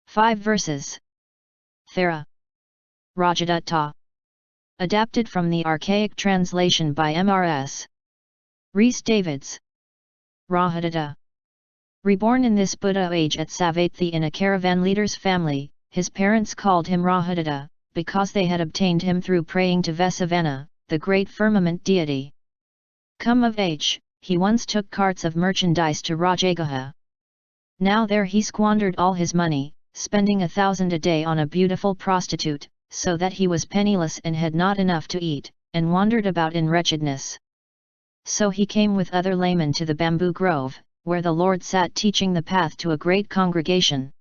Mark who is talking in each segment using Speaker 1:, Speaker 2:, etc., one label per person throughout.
Speaker 1: 5 verses. Thera. Rajadatta. Adapted from the archaic translation by Mrs. Rhys Davids. Rajadatta. Reborn in this Buddha age at Savatthi in a caravan leader's family, his parents called him Rajadatta, because they had obtained him through praying to Vesavana, the great firmament deity. Come of age, he once took carts of merchandise to Rajagaha. Now there he squandered all his money, spending 1,000 a day on a beautiful prostitute, so that he was penniless and had not enough to eat, and wandered about in wretchedness. So he came with other laymen to the bamboo grove, where the Lord sat teaching the path to a great congregation.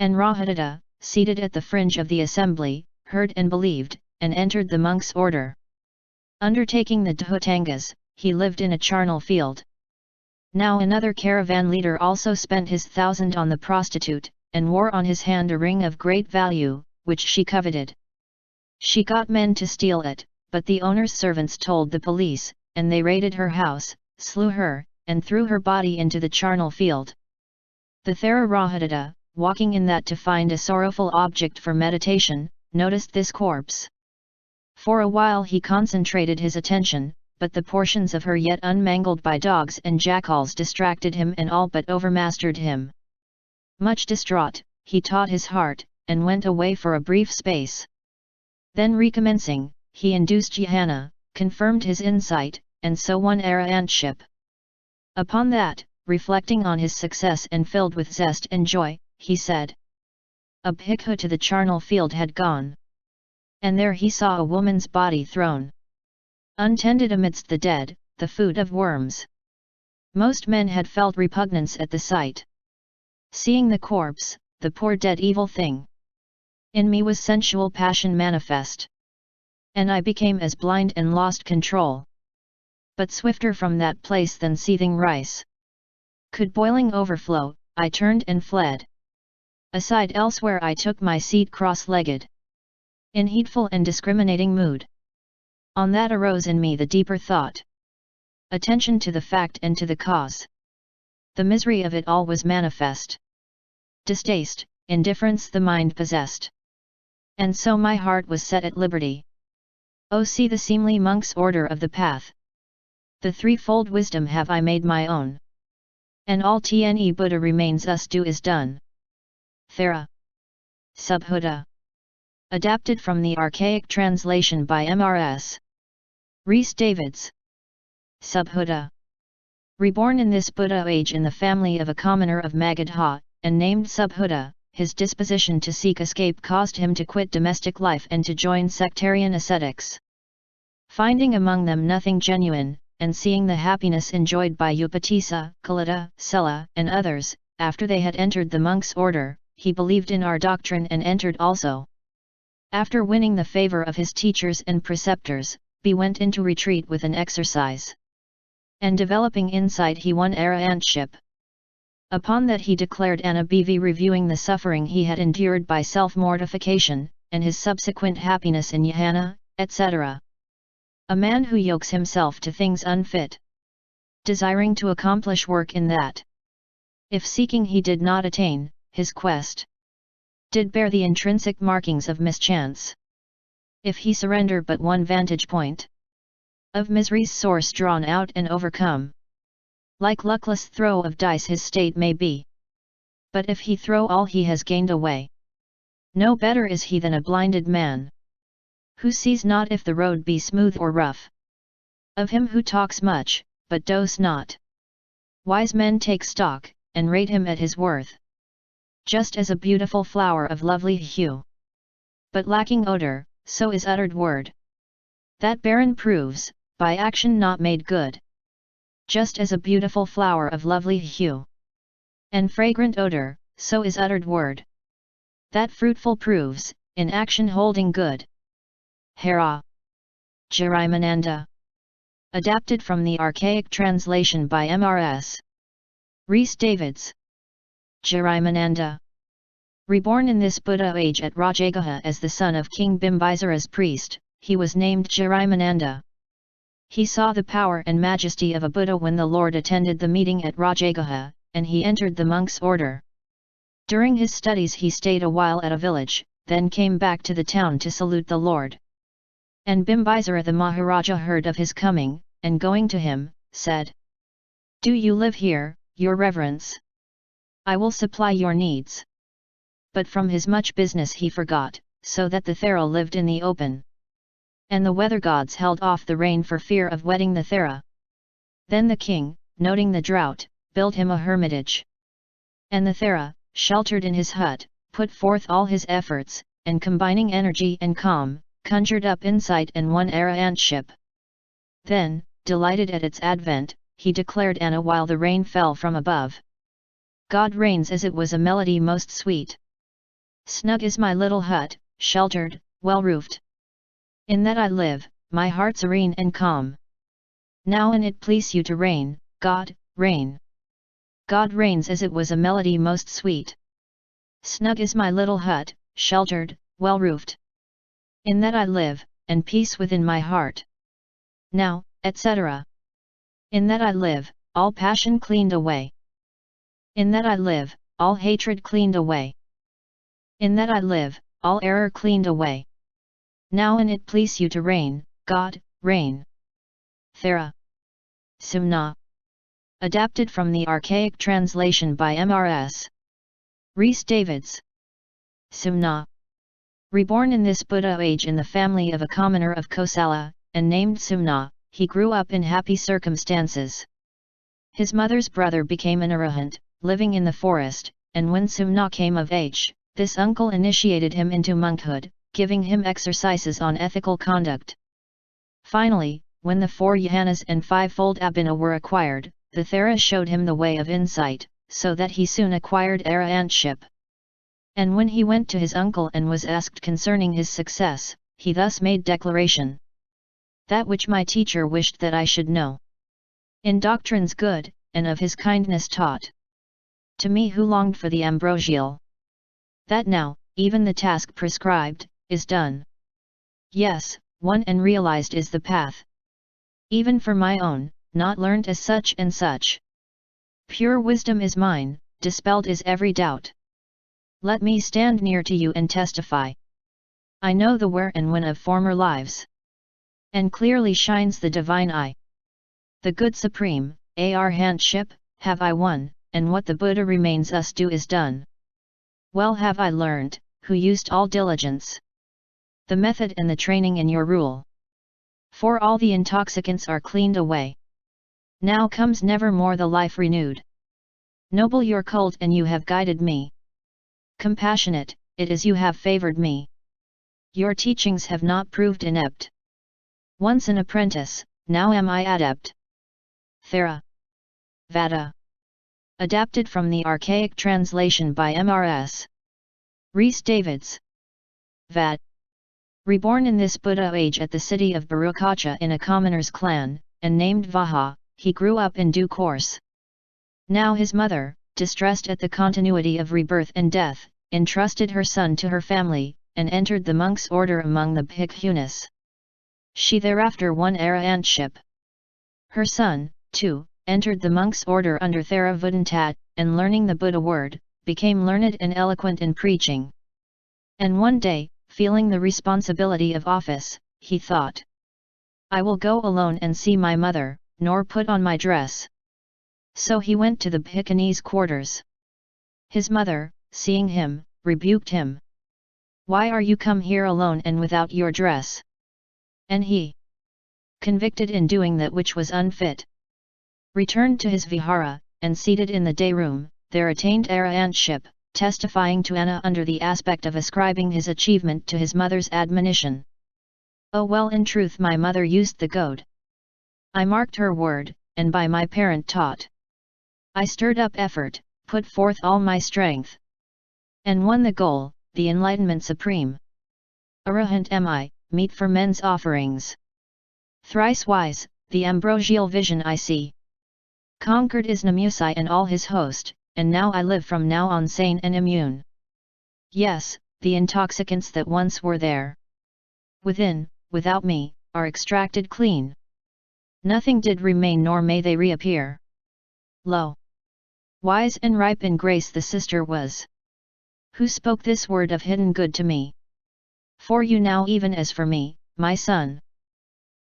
Speaker 1: And Rajadatta, seated at the fringe of the assembly, heard and believed, and entered the monk's order. Undertaking the Dhotangas, he lived in a charnel field. Now another caravan leader also spent his 1,000 on the prostitute, and wore on his hand a ring of great value, which she coveted. She got men to steal it, but the owner's servants told the police, and they raided her house, slew her, and threw her body into the charnel field. The Thera Rajadatta, walking in that to find a sorrowful object for meditation, noticed this corpse. For a while he concentrated his attention, but the portions of her yet unmangled by dogs and jackals distracted him and all but overmastered him. Much distraught, he taught his heart, and went away for a brief space. Then recommencing, he induced jhana, confirmed his insight, and so won arahantship. Upon that, reflecting on his success and filled with zest and joy, he said, a bhikkhu to the charnel field had gone. And there he saw a woman's body thrown untended amidst the dead, the food of worms. Most men had felt repugnance at the sight. Seeing the corpse, the poor dead evil thing, in me was sensual passion manifest. And I became as blind and lost control. But swifter from that place than seething rice could boiling overflow, I turned and fled. Aside elsewhere I took my seat cross-legged, in heedful and discriminating mood. On that arose in me the deeper thought. Attention to the fact and to the cause. The misery of it all was manifest. Distaste, indifference the mind possessed. And so my heart was set at liberty. Oh, see the seemly monk's order of the path. The threefold wisdom have I made my own. And all Tne Buddha remains us do is done. Thera. Subhuda. Adapted from the archaic translation by Mrs. Rhys Davids. Subhuda. Reborn in this Buddha age in the family of a commoner of Magadha, and named Subhuda, his disposition to seek escape caused him to quit domestic life and to join sectarian ascetics. Finding among them nothing genuine, and seeing the happiness enjoyed by Upatissa, Kalita, Sela, and others, after they had entered the monk's order, he believed in our doctrine and entered also. After winning the favor of his teachers and preceptors, he went into retreat with an exercise. And developing insight he won arahantship. Upon that he declared Anabhavi, reviewing the suffering he had endured by self-mortification, and his subsequent happiness in jhana, etc. A man who yokes himself to things unfit, desiring to accomplish work in that, if seeking he did not attain, his quest did bear the intrinsic markings of mischance. If he surrender but one vantage point of misery's source drawn out and overcome, like luckless throw of dice his state may be. But if he throw all he has gained away, no better is he than a blinded man, who sees not if the road be smooth or rough. Of him who talks much, but does not. Wise men take stock, and rate him at his worth. Just as a beautiful flower of lovely hue, but lacking odor, so is uttered word that barren proves, by action not made good. Just as a beautiful flower of lovely hue and fragrant odor, so is uttered word that fruitful proves, in action holding good. Hera. Jarimananda. Adapted from the archaic translation by Mrs. Rhys Davids. Jarimananda. Reborn in this Buddha age at Rajagaha as the son of King Bimbisara's priest, he was named Jarimananda. He saw the power and majesty of a Buddha when the Lord attended the meeting at Rajagaha, and he entered the monk's order. During his studies he stayed a while at a village, then came back to the town to salute the Lord. And Bimbisara the Maharaja heard of his coming, and going to him, said, "Do you live here, your reverence? I will supply your needs." But from his much business he forgot, so that the Thera lived in the open. And the weather gods held off the rain for fear of wetting the Thera. Then the king, noting the drought, built him a hermitage. And the Thera, sheltered in his hut, put forth all his efforts, and combining energy and calm, conjured up insight and won arahantship. Then, delighted at its advent, he declared aññā while the rain fell from above. God reigns as it was a melody most sweet. Snug is my little hut, sheltered, well-roofed. In that I live, my heart serene and calm. Now an it please you to reign, God, reign. God reigns as it was a melody most sweet. Snug is my little hut, sheltered, well-roofed. In that I live, and peace within my heart. Now, etc. In that I live, all passion cleaned away. In that I live, all hatred cleaned away. In that I live, all error cleaned away. Now an it please you to reign, God, reign. Thera. Simna. Adapted from the archaic translation by Mrs. Rhys Davids. Simna. Reborn in this Buddha age in the family of a commoner of Kosala, and named Simna, he grew up in happy circumstances. His mother's brother became an arahant, living in the forest, and when Simna came of age, this uncle initiated him into monkhood, giving him exercises on ethical conduct. Finally, when the 4 jhanas and 5-fold abhina were acquired, the Thera showed him the way of insight, so that he soon acquired arahantship. And when he went to his uncle and was asked concerning his success, he thus made declaration: "That which my teacher wished that I should know. In doctrines good, and of his kindness taught. To me who longed for the ambrosial. That now, even the task prescribed, is done. Yes, won and realized is the path. Even for my own, not learnt as such and such. Pure wisdom is mine, dispelled is every doubt. Let me stand near to you and testify. I know the where and when of former lives. And clearly shines the divine eye. The good supreme, arahantship, have I won, and what the Buddha remains us do is done. Well have I learned, who used all diligence. The method and the training in your rule. For all the intoxicants are cleaned away. Now comes never more the life renewed. Noble your cult and you have guided me. Compassionate, it is you have favored me. Your teachings have not proved inept. Once an apprentice, now am I adept. Thera. Vada. Adapted from the archaic translation by Mrs. Rhys Davids. Vad. Reborn in this Buddha age at the city of Bharukacha in a commoner's clan, and named Vaha, he grew up in due course. Now his mother, distressed at the continuity of rebirth and death, entrusted her son to her family, and entered the monk's order among the bhikkhunis. She thereafter won arahantship. Her son, too, entered the monk's order under Theravada, and learning the Buddha word, became learned and eloquent in preaching. And one day, feeling the responsibility of office, he thought, I will go alone and see my mother, nor put on my dress. So he went to the bhikkhunis' quarters. His mother, seeing him, rebuked him. Why are you come here alone and without your dress? And he, convicted in doing that which was unfit, returned to his vihara, and seated in the day room, there attained arahantship, testifying to aññā under the aspect of ascribing his achievement to his mother's admonition. Oh well, in truth my mother used the goad. I marked her word, and by my parent taught. I stirred up effort, put forth all my strength, and won the goal, the enlightenment supreme. Arahant am I, meet for men's offerings. Thrice wise, the ambrosial vision I see. Conquered is Namusai and all his host, and now I live from now on sane and immune. Yes, the intoxicants that once were there, within, without me, are extracted clean. Nothing did remain nor may they reappear. Lo! Wise and ripe in grace the sister was. Who spoke this word of hidden good to me? For you now even as for me, my son.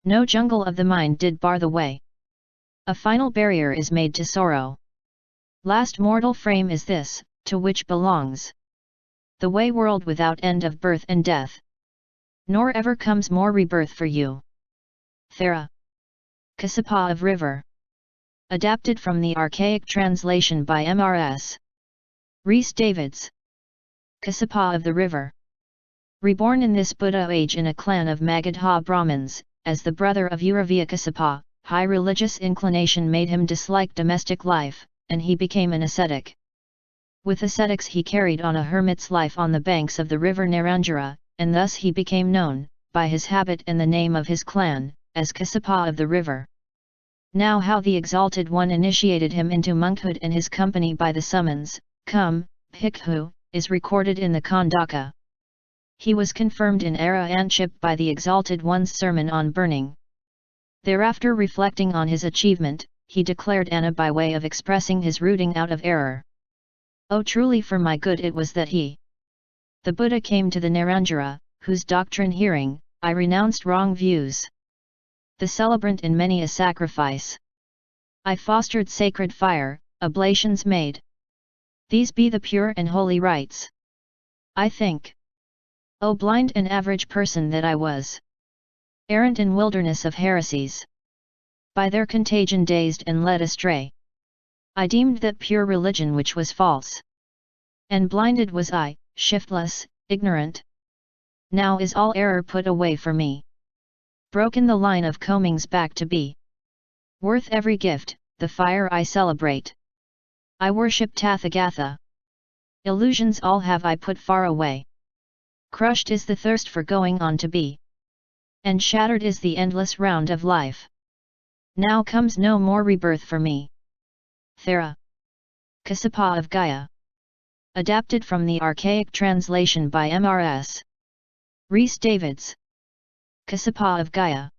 Speaker 1: No jungle of the mind did bar the way. A final barrier is made to sorrow. Last mortal frame is this, to which belongs the way world without end of birth and death. Nor ever comes more rebirth for you. Nerañjarā of River. Adapted from the archaic translation by Mrs. Rhys. Kassapa of the River. Reborn in this Buddha age in a clan of Magadha Brahmins, as the brother of Uruveḻa-Kassapa, high religious inclination made him dislike domestic life, and he became an ascetic. With ascetics he carried on a hermit's life on the banks of the river Nerañjarā, and thus he became known, by his habit and the name of his clan, as Kassapa of the River. Now how the Exalted One initiated him into monkhood and his company by the summons, "Come, bhikkhu," is recorded in the Khandaka. He was confirmed in arahantship by the Exalted One's sermon on burning. Thereafter, reflecting on his achievement, he declared aññā by way of expressing his rooting out of error. Oh, truly for my good it was that he, the Buddha, came to the Nerañjarā, whose doctrine hearing, I renounced wrong views. The celebrant in many a sacrifice. I fostered sacred fire, oblations made. These be the pure and holy rites. I think. O blind and average person that I was, errant in wilderness of heresies, by their contagion dazed and led astray, I deemed that pure religion which was false. And blinded was I, shiftless, ignorant. Now is all error put away for me. Broken the line of combings back to be worth every gift, the fire I celebrate. I worship Tathagata. Illusions all have I put far away. Crushed is the thirst for going on to be, and shattered is the endless round of life. Now comes no more rebirth for me. Nerañjarā of Gaya. Adapted from the archaic translation by Mrs. Rhys. Kassapa of Gaya.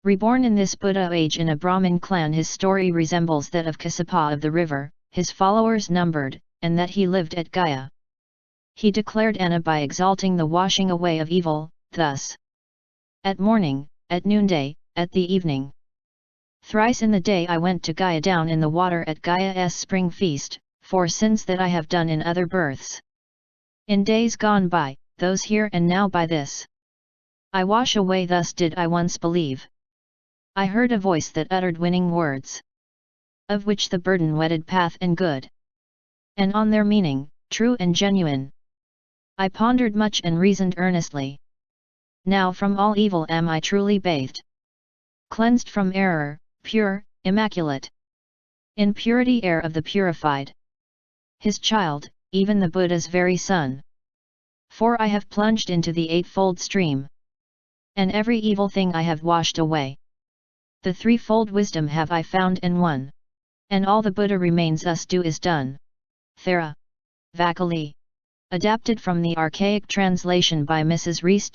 Speaker 1: Reborn in this Buddha age in a Brahmin clan, his story resembles that of Kassapa of the River, his followers numbered, and that he lived at Gaya. He declared aññā by exalting the washing away of evil, thus: at morning, at noonday, at the evening. Thrice in the day I went to Gaya down in the water at Gaya's spring feast, for sins that I have done in other births. In days gone by, those here and now by this I wash away, thus did I once believe. I heard a voice that uttered winning words, of which the burden wedded path and good, and on their meaning, true and genuine, I pondered much and reasoned earnestly. Now from all evil am I truly bathed, cleansed from error, pure, immaculate, in purity air of the purified, his child, even the Buddha's very son. For I have plunged into the eightfold stream, and every evil thing I have washed away. The threefold wisdom have I found and won, and all the Buddha remains us do is done. Nerañjarā. Adapted from the archaic translation by Mrs. Rhys.